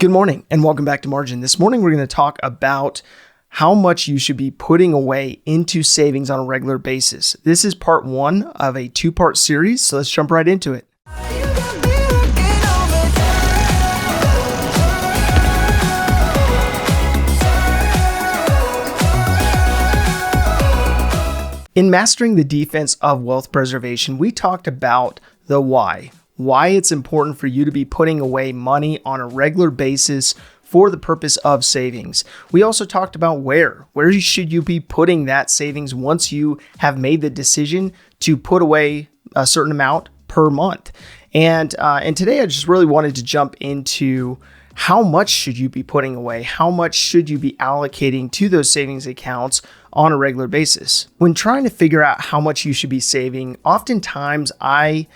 Good morning and welcome back to Margin. This morning we're going to talk about how much you should be putting away into savings on a regular basis. This is part one of a two-part series, so let's jump right into it. In Mastering the Defense of Wealth Preservation, we talked about the why it's important for you to be putting away money on a regular basis for the purpose of savings. We also talked about where should you be putting that savings once you have made the decision to put away a certain amount per month. And today I just really wanted to jump into how much should you be putting away? How much should you be allocating to those savings accounts on a regular basis? When trying to figure out how much you should be saving, oftentimes I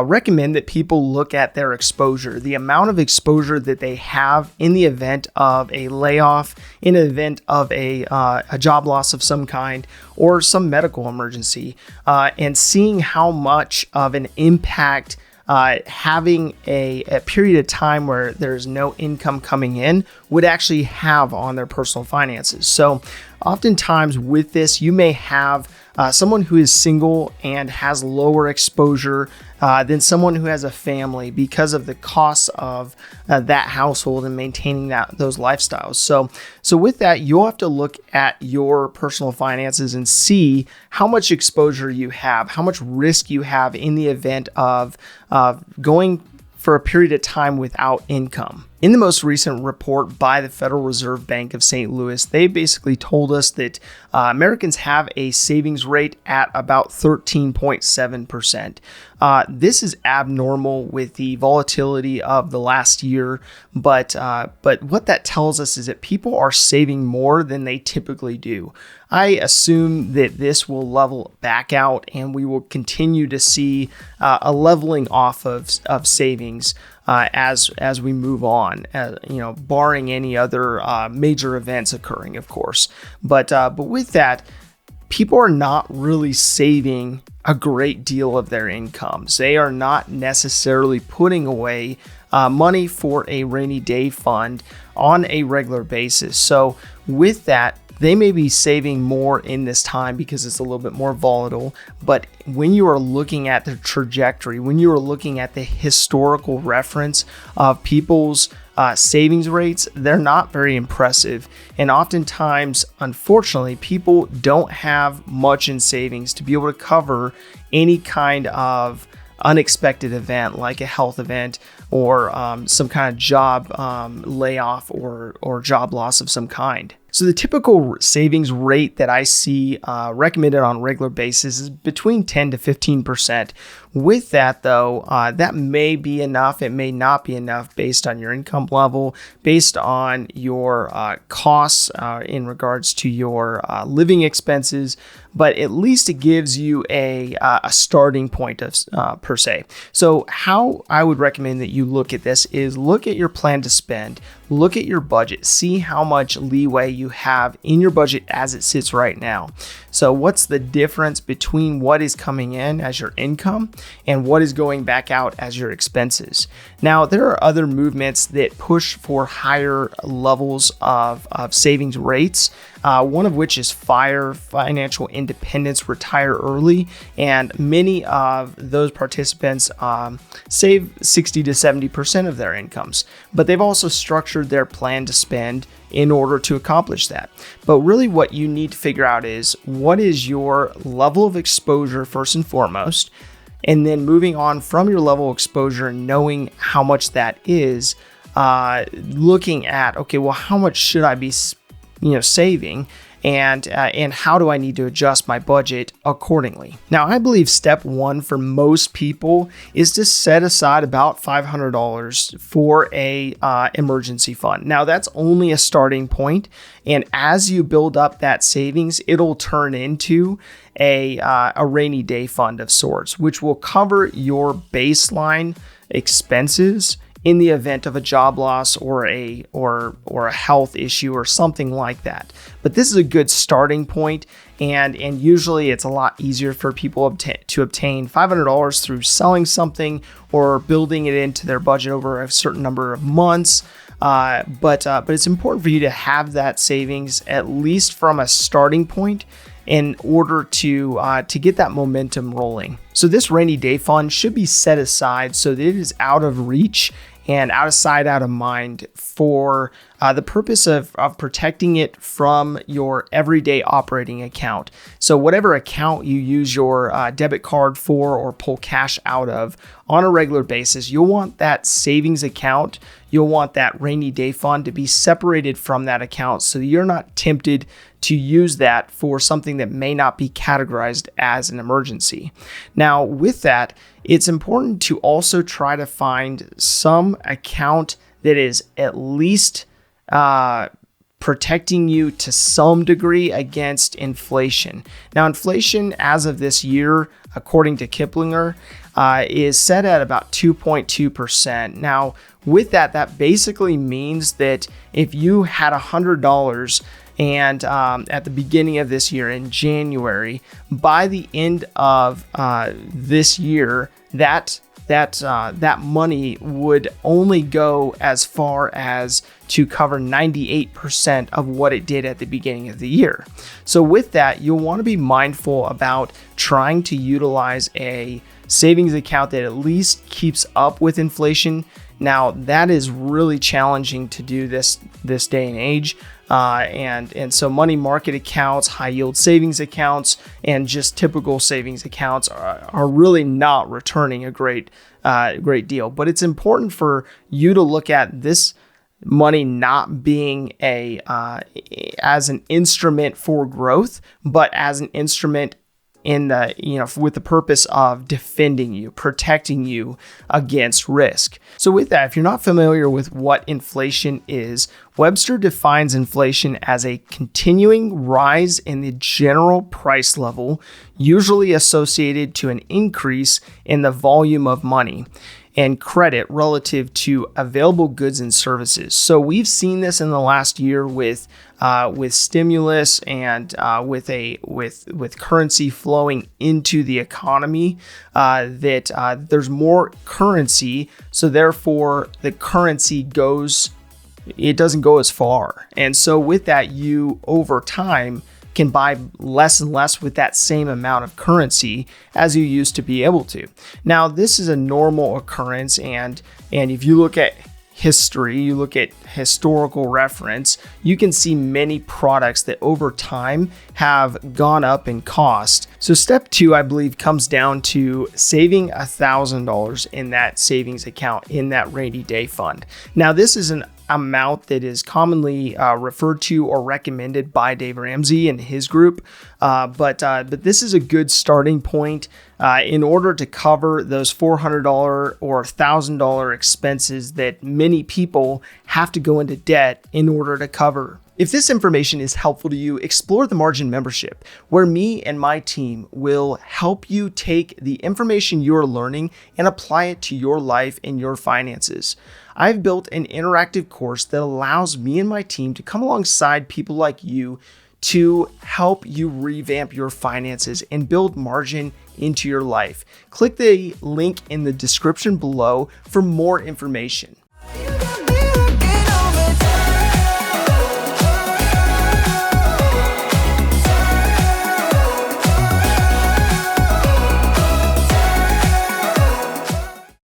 recommend that people look at their exposure, the amount of exposure that they have in the event of a layoff, in the event of a job loss of some kind, or some medical emergency, and seeing how much of an impact having a period of time where there's no income coming in would actually have on their personal finances. So oftentimes with this, you may have someone who is single and has lower exposure than someone who has a family because of the costs of that household and maintaining those lifestyles. So with that, you'll have to look at your personal finances and see how much exposure you have, how much risk you have in the event of going for a period of time without income. In the most recent report by the Federal Reserve Bank of St. Louis, they basically told us that Americans have a savings rate at about 13.7%. This is abnormal with the volatility of the last year, but what that tells us is that people are saving more than they typically do. I assume that this will level back out and we will continue to see a leveling off of savings as we move on, barring any other major events occurring, of course. But with that, people are not really saving a great deal of their incomes. They are not necessarily putting away money for a rainy day fund on a regular basis. So with that, they may be saving more in this time because it's a little bit more volatile. But when you are looking at the trajectory, when you are looking at the historical reference of people's savings rates, they're not very impressive. And oftentimes, unfortunately, people don't have much in savings to be able to cover any kind of unexpected event like a health event or some kind of job layoff or job loss of some kind. So the typical savings rate that I see recommended on a regular basis is between 10 to 15%. With that, though, that may be enough. It may not be enough based on your income level, based on your costs in regards to your living expenses. But at least it gives you a starting point of per se. So how I would recommend that you look at this is look at your plan to spend, look at your budget, see how much leeway you have in your budget as it sits right now. So what's the difference between what is coming in as your income and what is going back out as your expenses? Now, there are other movements that push for higher levels of savings rates, one of which is FIRE, Financial Independence, Retire Early, and many of those participants save 60 to 70% of their incomes, but they've also structured their plan to spend in order to accomplish that. But really what you need to figure out is what is your level of exposure first and foremost, and then moving on from your level of exposure and knowing how much that is, looking at, okay, well, how much should I be saving? And how do I need to adjust my budget accordingly? Now, I believe step one for most people is to set aside about $500 for a emergency fund. Now, that's only a starting point, and as you build up that savings, it'll turn into a rainy day fund of sorts, which will cover your baseline expenses in the event of a job loss or a health issue or something like that. But this is a good starting point, and usually it's a lot easier for people to obtain $500 through selling something or building it into their budget over a certain number of months. But it's important for you to have that savings at least from a starting point in order to get that momentum rolling. So this rainy day fund should be set aside so that it is out of reach and out of sight, out of mind for the purpose of protecting it from your everyday operating account. So whatever account you use your debit card for or pull cash out of on a regular basis, you'll want that savings account, you'll want that rainy day fund to be separated from that account so that you're not tempted to use that for something that may not be categorized as an emergency. Now, with that, it's important to also try to find some account that is at least protecting you to some degree against inflation. Now, inflation as of this year, according to Kiplinger, is set at about 2.2%. Now, with that, that basically means that if you had $100 and at the beginning of this year in January, by the end of this year, that money would only go as far as to cover 98% of what it did at the beginning of the year. So with that, you'll want to be mindful about trying to utilize a savings account that at least keeps up with inflation. Now, that is really challenging to do this day and age. And so money market accounts, high yield savings accounts, and just typical savings accounts are really not returning a great deal. But it's important for you to look at this money not being as an instrument for growth, but as an instrument with the purpose of defending you, protecting you against risk. So with that, if you're not familiar with what inflation is, Webster defines inflation as a continuing rise in the general price level, usually associated to an increase in the volume of money and credit relative to available goods and services. So we've seen this in the last year with stimulus and with currency flowing into the economy. That there's more currency, so therefore the currency doesn't go as far, and so with that, you over time can buy less and less with that same amount of currency as you used to be able to. Now, this is a normal occurrence, and if you look at history, you look at historical reference, you can see many products that over time have gone up in cost. So step 2, I believe, comes down to saving $1,000 in that savings account in that rainy day fund. Now, this is an amount that is commonly referred to or recommended by Dave Ramsey and his group, but this is a good starting point in order to cover those $400 or $1,000 expenses that many people have to go into debt in order to cover. If this information is helpful to you, explore the Margin membership, where me and my team will help you take the information you're learning and apply it to your life and your finances. I've built an interactive course that allows me and my team to come alongside people like you to help you revamp your finances and build margin into your life. Click the link in the description below for more information.